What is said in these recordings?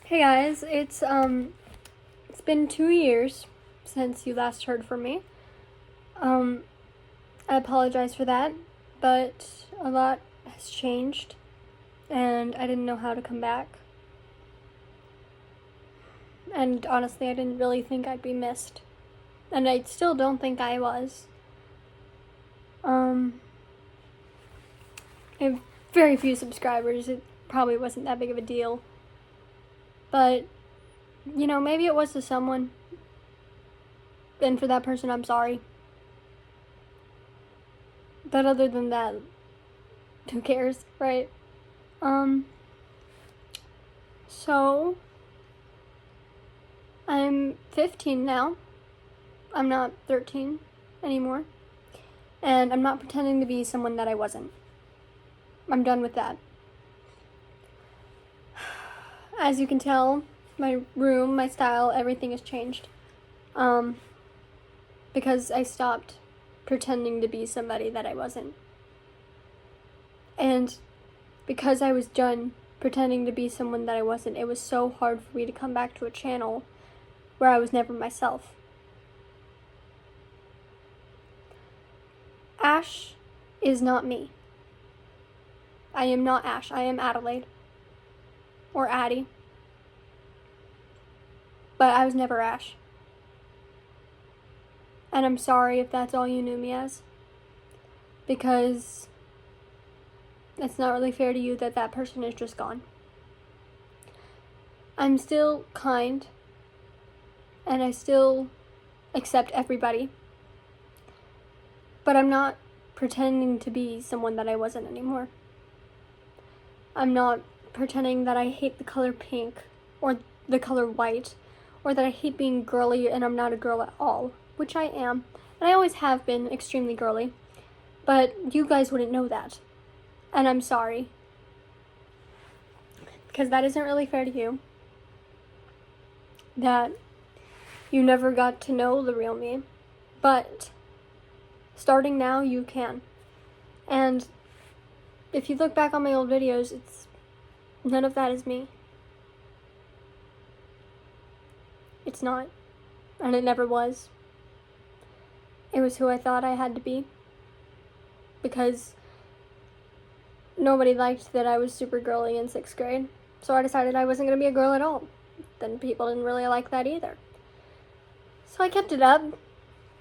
Hey guys, it's been 2 years since you last heard from me. Um I apologize for that, but a lot has changed and I didn't know how to come back. And honestly, I didn't really think I'd be missed. And I still don't think I was. Um I have very few subscribers. It probably wasn't that big of a deal. But maybe it was to someone. And for that person, I'm sorry. But other than that, who cares, right? Um, so I'm 15 now. I'm not 13 anymore. And I'm not pretending to be someone that I wasn't. I'm done with that. As you can tell, my room, my style, everything has changed. Because I stopped pretending to be somebody that I wasn't. And because I was done pretending to be someone that I wasn't, it was so hard for me to come back to a channel where I was never myself. Ash is not me. I am not Ash. I am Adelaide. Or Addie. But I was never Ash. And I'm sorry if that's all you knew me as. Because it's not really fair to you that that person is just gone. I'm still kind. And I still accept everybody. But I'm not pretending to be someone that I wasn't anymore. I'm not pretending that I hate the color pink or the color white or that I hate being girly and I'm not a girl at all, which I am. And I always have been extremely girly. But you guys wouldn't know that. And I'm sorry. Because that isn't really fair to you. That you never got to know the real me. But starting now, you can. And if you look back on my old videos, none of that is me. It's not. And it never was. It was who I thought I had to be. Because nobody liked that I was super girly in 6th grade. So I decided I wasn't going to be a girl at all. Then people didn't really like that either. So I kept it up.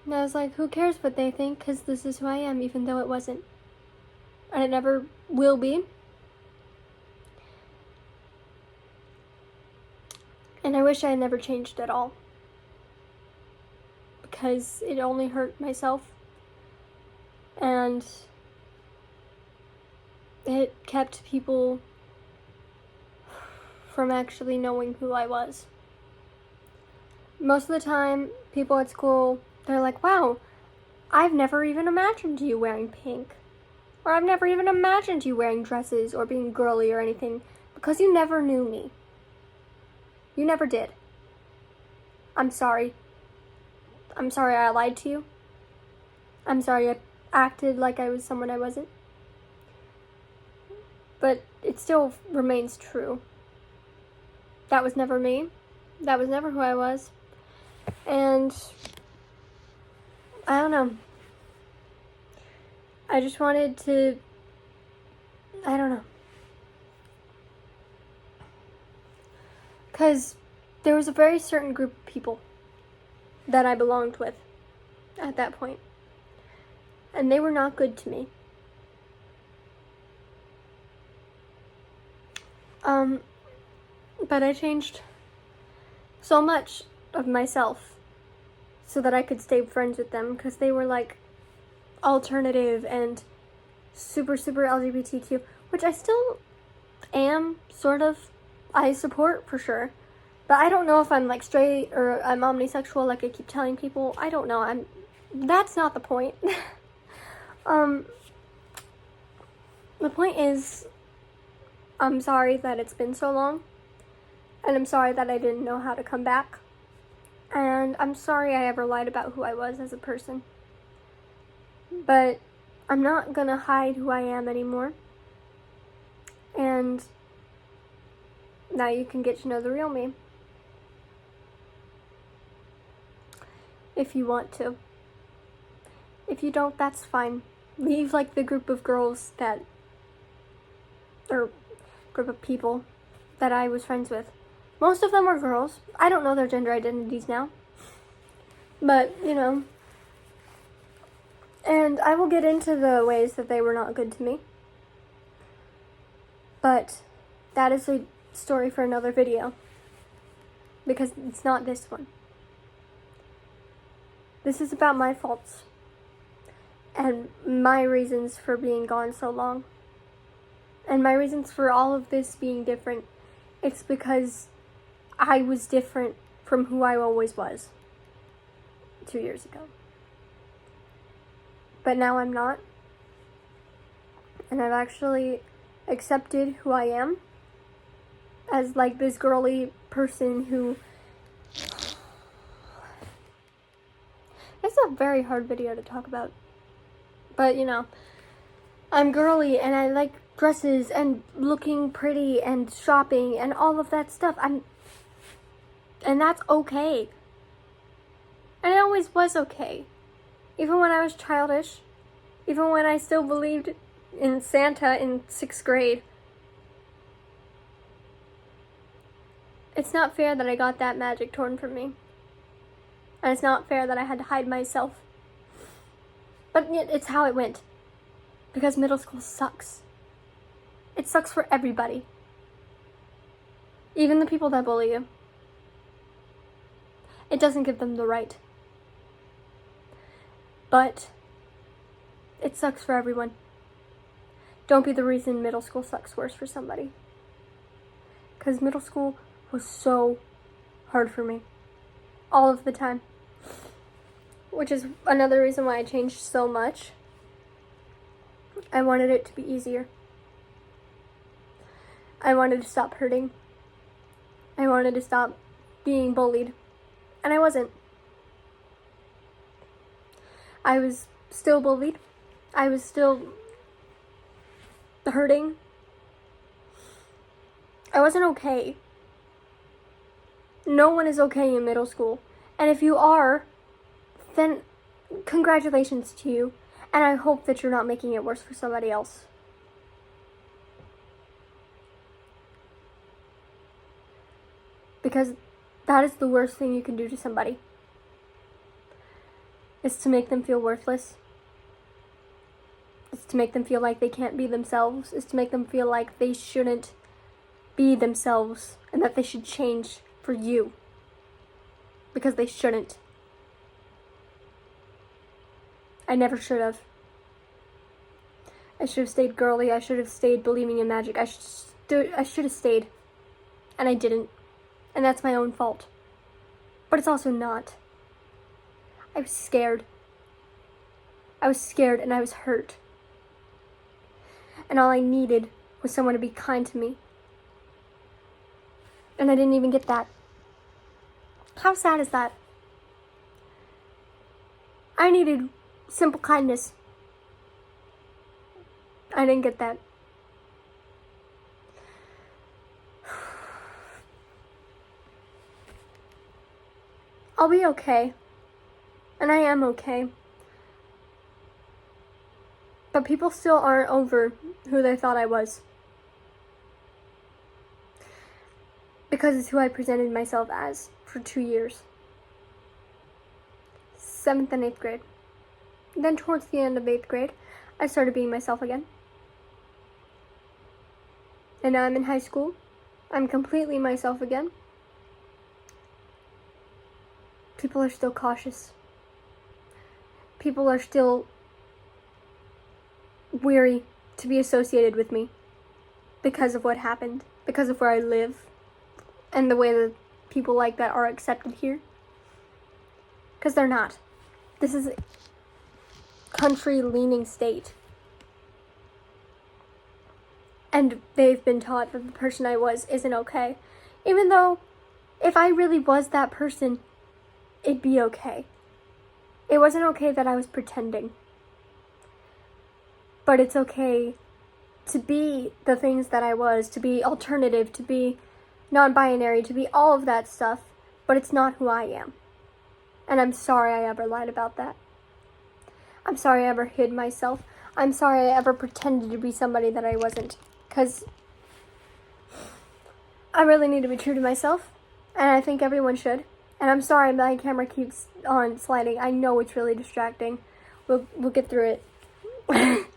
And I was like, who cares what they think? Because this is who I am, even though it wasn't. And it never will be. And I wish I had never changed at all. Because it only hurt myself. And it kept people from actually knowing who I was. Most of the time, people at school, they're like, wow, I've never even imagined you wearing pink. Or I've never even imagined you wearing dresses or being girly or anything. Because you never knew me. You never did. I'm sorry. I'm sorry I lied to you. I'm sorry I acted like I was someone I wasn't. But it still remains true. That was never me. That was never who I was. And I don't know. I just wanted to, I don't know. Because there was a very certain group of people that I belonged with at that point. And they were not good to me. But I changed so much of myself so that I could stay friends with them because they were like alternative and super LGBTQ, which I still am sort of. I support for sure. But I don't know if I'm like straight or I'm omnisexual like I keep telling people. I don't know. That's not the point. The point is, I'm sorry that it's been so long. And I'm sorry that I didn't know how to come back. And I'm sorry I ever lied about who I was as a person. But I'm not gonna hide who I am anymore. And Now you can get to know the real me. If you want to. If you don't, that's fine. Leave like the group of girls that, or group of people that I was friends with. Most of them were girls. I don't know their gender identities now. But, you know. And I will get into the ways that they were not good to me. But that is a story for another video. Because it's not this one. This is about my faults. And my reasons for being gone so long. And my reasons for all of this being different. It's because I was different from who I always was 2 years ago. But now I'm not. And I've actually accepted who I am as like this girly person who... It's a very hard video to talk about. But, you know, I'm girly and I like dresses and looking pretty and shopping and all of that stuff. And that's okay. And it always was okay. Even when I was childish. Even when I still believed in Santa in 6th grade. It's not fair that I got that magic torn from me. And it's not fair that I had to hide myself. But it's how it went. Because middle school sucks. It sucks for everybody. Even the people that bully you. It doesn't give them the right. But it sucks for everyone. Don't be the reason middle school sucks worse for somebody. Because middle school was so hard for me. All of the time. Which is another reason why I changed so much. I wanted it to be easier. I wanted to stop hurting. I wanted to stop being bullied. And I wasn't. I was still bullied. I was still hurting. I wasn't okay. No one is okay in middle school. And if you are, then congratulations to you. And I hope that you're not making it worse for somebody else. Because that is the worst thing you can do to somebody. Is to make them feel worthless. Is to make them feel like they can't be themselves. Is to make them feel like they shouldn't be themselves. And that they should change for you. Because they shouldn't. I never should have. I should have stayed girly. I should have stayed believing in magic. I should have stayed. And I didn't. And that's my own fault. But it's also not. I was scared. I was scared and I was hurt. And all I needed was someone to be kind to me. And I didn't even get that. How sad is that? I needed simple kindness. I didn't get that. I'll be okay. And I am okay. But people still aren't over who they thought I was. Because it's who I presented myself as for 2 years. 7th and 8th grade. Then towards the end of 8th grade, I started being myself again. And now I'm in high school. I'm completely myself again. People are still cautious. People are still weary to be associated with me because of what happened, because of where I live, and the way that people like that are accepted here. Because they're not. This is a country-leaning state. And they've been taught that the person I was isn't okay. Even though, if I really was that person, it'd be okay. It wasn't okay that I was pretending. But it's okay to be the things that I was, to be alternative, to be non-binary, to be all of that stuff, but it's not who I am. And I'm sorry I ever lied about that. I'm sorry I ever hid myself. I'm sorry I ever pretended to be somebody that I wasn't. Because I really need to be true to myself. And I think everyone should. And I'm sorry my camera keeps on sliding. I know it's really distracting. We'll get through it.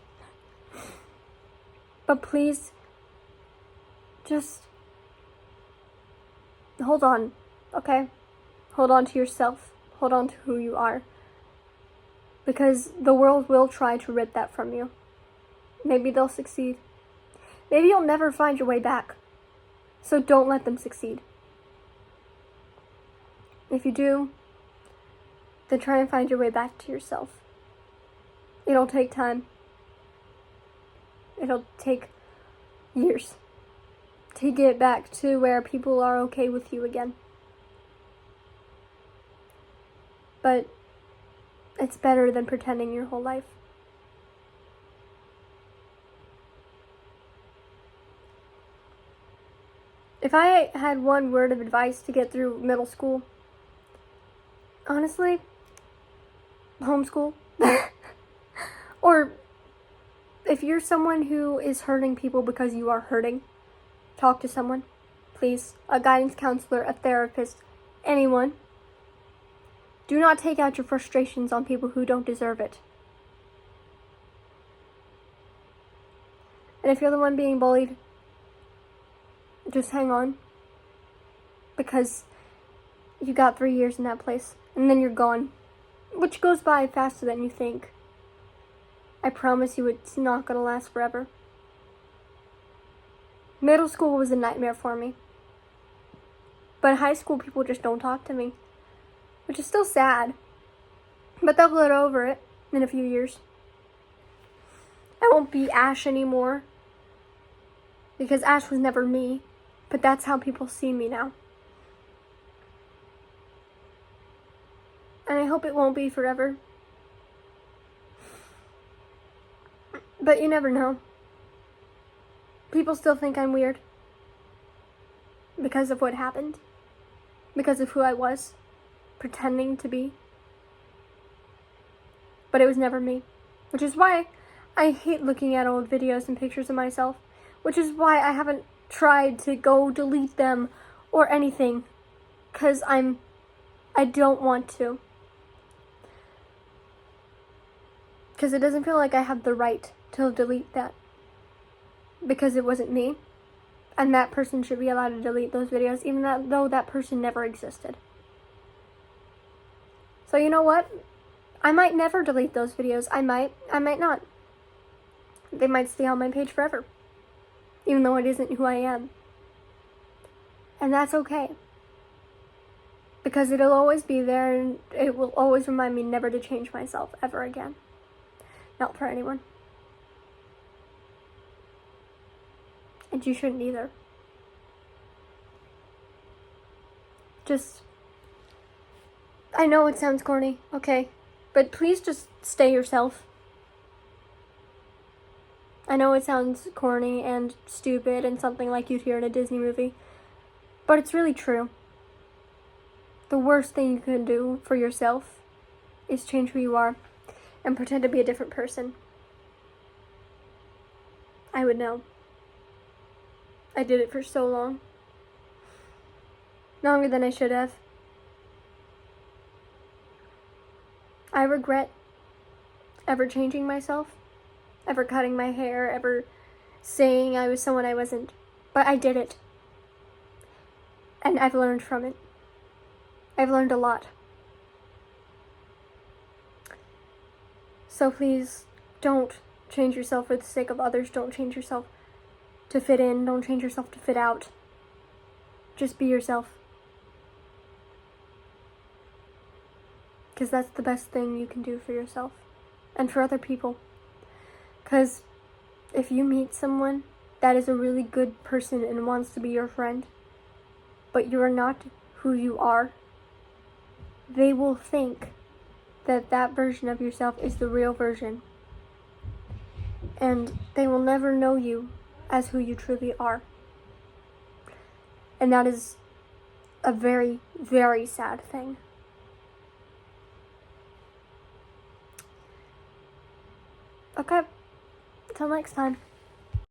But please, just hold on, okay? Hold on to yourself. Hold on to who you are. Because the world will try to rip that from you. Maybe they'll succeed. Maybe you'll never find your way back. So don't let them succeed. If you do, then try and find your way back to yourself. It'll take time. It'll take years to get back to where people are okay with you again. But it's better than pretending your whole life. If I had one word of advice to get through middle school, honestly, homeschool. Or if you're someone who is hurting people because you are hurting, talk to someone, please. A guidance counselor, a therapist, anyone. Do not take out your frustrations on people who don't deserve it. And if you're the one being bullied, just hang on. Because you got 3 years in that place, and then you're gone. Which goes by faster than you think. I promise you it's not gonna last forever. Middle school was a nightmare for me. But high school people just don't talk to me. Which is still sad. But they'll get over it in a few years. I won't be Ash anymore. Because Ash was never me. But that's how people see me now. And I hope it won't be forever. But you never know. People still think I'm weird. Because of what happened. Because of who I was. Pretending to be. But it was never me. Which is why I hate looking at old videos and pictures of myself. Which is why I haven't tried to go delete them or anything. Because I don't want to. Because it doesn't feel like I have the right to delete that. Because it wasn't me. And that person should be allowed to delete those videos, even though that person never existed. So you know what? I might never delete those videos. I might not. They might stay on my page forever. Even though it isn't who I am. And that's okay. Because it'll always be there, and it will always remind me never to change myself ever again. Not for anyone. And you shouldn't either. Just, I know it sounds corny, okay, but please just stay yourself. I know it sounds corny and stupid and something like you'd hear in a Disney movie, but it's really true. The worst thing you can do for yourself is change who you are and pretend to be a different person. I would know. I did it for so long. Longer than I should have. I regret ever changing myself, ever cutting my hair, ever saying I was someone I wasn't. But I did it. And I've learned from it. I've learned a lot. So please, don't change yourself for the sake of others. Don't change yourself to fit in. Don't change yourself to fit out. Just be yourself. Because that's the best thing you can do for yourself. And for other people. Because if you meet someone that is a really good person and wants to be your friend, but you are not who you are, they will think that that version of yourself is the real version. And they will never know you as who you truly are. And that is a very, very sad thing. Okay, till next time.